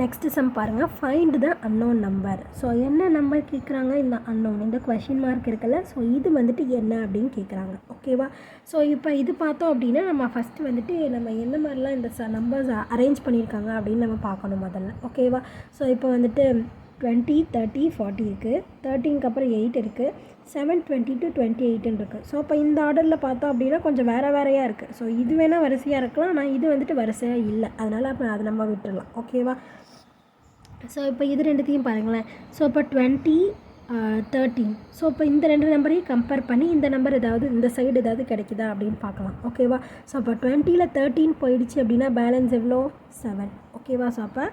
Next sum பாருங்கள், find the unknown number. So என்ன number கேட்குறாங்க, இந்த அன்னோன், இந்த கொஷின் மார்க் இருக்குல்ல, ஸோ இது வந்துட்டு என்ன அப்படின்னு கேட்குறாங்க. ஓகேவா? ஸோ இப்போ இது பார்த்தோம் அப்படின்னா நம்ம ஃபஸ்ட்டு வந்துட்டு நம்ம எந்த மாதிரிலாம் இந்த நம்பர்ஸ் அரேஞ்ச் பண்ணியிருக்காங்க அப்படின்னு நம்ம பார்க்கணும் முதல்ல. ஓகேவா? ஸோ இப்போ வந்துட்டு 20, 30, 40 இருக்குது, 13க்கு அப்புறம் 8 இருக்குது, 7, 22, 28 இருக்குது. ஸோ இப்போ இந்த ஆர்டரில் பார்த்தோம் அப்படின்னா கொஞ்சம் வேறையாக இருக்குது. ஸோ இது வேணால் வரிசையாக இருக்கலாம், ஆனால் இது வந்துட்டு வரிசையாக இல்லை, அதனால் அப்போ அதை நம்ம விட்டுடலாம். ஓகேவா? ஸோ இப்போ இது ரெண்டுத்தையும் பாருங்களேன். ஸோ இப்போ 20, 13. ஸோ இப்போ இந்த ரெண்டு நம்பரையும் கம்பேர் பண்ணி இந்த நம்பர் ஏதாவது இந்த சைடு ஏதாவது கிடைக்குதா அப்படின்னு பார்க்கலாம். ஓகேவா? ஸோ அப்போ 20ல் 13 போயிடுச்சு அப்படின்னா பேலன்ஸ் எவ்வளோ, 7. ஓகேவா? ஸோ அப்போ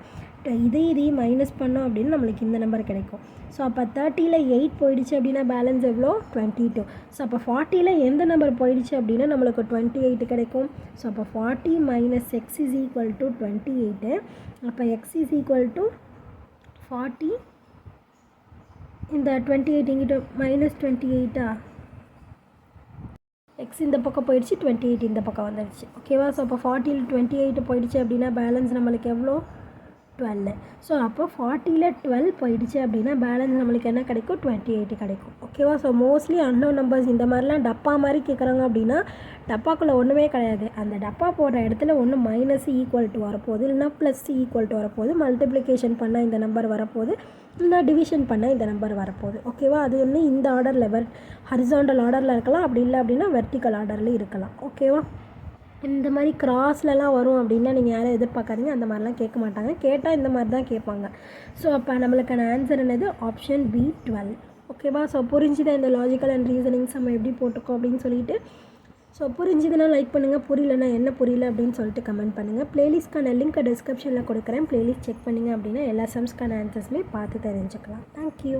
இதையும் மைனஸ் பண்ணோம் அப்படின்னா நம்மளுக்கு இந்த நம்பர் கிடைக்கும். ஸோ அப்போ 30ல் 8 போயிடுச்சு அப்படின்னா பேலன்ஸ் எவ்வளோ, 22. ஸோ அப்போ 40ல் எந்த நம்பர் போயிடுச்சு அப்படின்னா நம்மளுக்கு 28 கிடைக்கும். ஸோ அப்போ 40 minus X is equal to 28. அப்போ எக்ஸ் இஸ் ஈக்குவல் டு 40, இந்த 28 இங்கிட்ட மைனஸ் 28 எக்ஸ் இந்த பக்கம் போயிடுச்சு, 28 இந்த பக்கம் வந்துடுச்சு. ஓகேவா? ஸோ அப்போ 40ல் 28 போயிடுச்சு அப்படின்னா பேலன்ஸ் நம்மளுக்கு எவ்வளோ, 12. ஸோ அப்போ 40ல் 12 போயிடுச்சு அப்படின்னா பேலன்ஸ் நம்மளுக்கு என்ன கிடைக்கும், 28 கிடைக்கும். ஓகேவா? ஸோ மோஸ்ட்லி அன்னோன் நம்பர்ஸ் இந்த மாதிரிலாம் டப்பா மாதிரி கேட்குறாங்க அப்படின்னா டப்பாக்குள்ளே ஒன்றுமே கிடையாது. அந்த டப்பா போடுற இடத்துல ஒன்று மைனஸ் ஈக்குவல் டு வரப்போகுது, இல்லைனா ப்ளஸ் ஈக்குவல் டு வரப்போகுது, மல்டிப்ளிகேஷன் பண்ணால் இந்த நம்பர் வரப்போகுது, இல்லைனா டிவிஷன் பண்ணால் இந்த நம்பர் வரப்போகுது. ஓகேவா? அது ஒன்று இந்த ஆர்டரில் ஹரிசாண்டல் ஆர்டரில் இருக்கலாம், அப்படி இல்லை அப்படின்னா வெர்டிக்கல் ஆர்டர்லேயும் இருக்கலாம். ஓகேவா? இந்த மாதிரி கிராஸ்லலாம் வரும் அப்படின்னா நீங்கள் யாரும் எதிர்பார்க்காதீங்க, அந்த மாதிரிலாம் கேட்க மாட்டாங்க. கேட்டால் இந்த மாதிரி தான் கேட்பாங்க. ஸோ அப்போ நம்மளுக்கான ஆன்சர் என்னது, ஆப்ஷன் பி 12. ஓகேவா? ஸோ புரிஞ்சுதான் இந்த லாஜிக்கல் அண்ட் ரீசனிங்ஸ் நம்ம எப்படி போட்டுக்கோம் அப்படின்னு சொல்லிட்டு. ஸோ புரிஞ்சுதுன்னா லைக் பண்ணுங்கள், புரியலன்னா என்ன புரியல அப்படின்னு சொல்லிட்டு கமெண்ட் பண்ணுங்கள். ப்ளேலிஸ்ட்க்கான லிங்க்கை டிஸ்கிரிப்ஷனில் கொடுக்குறேன், ப்ளேலிஸ்ட் செக் பண்ணிங்க அப்படின்னா எல்லா சம்ஸ்க்கான ஆன்சர்ஸுமே பார்த்து தெரிஞ்சுக்கலாம். தேங்க்யூ.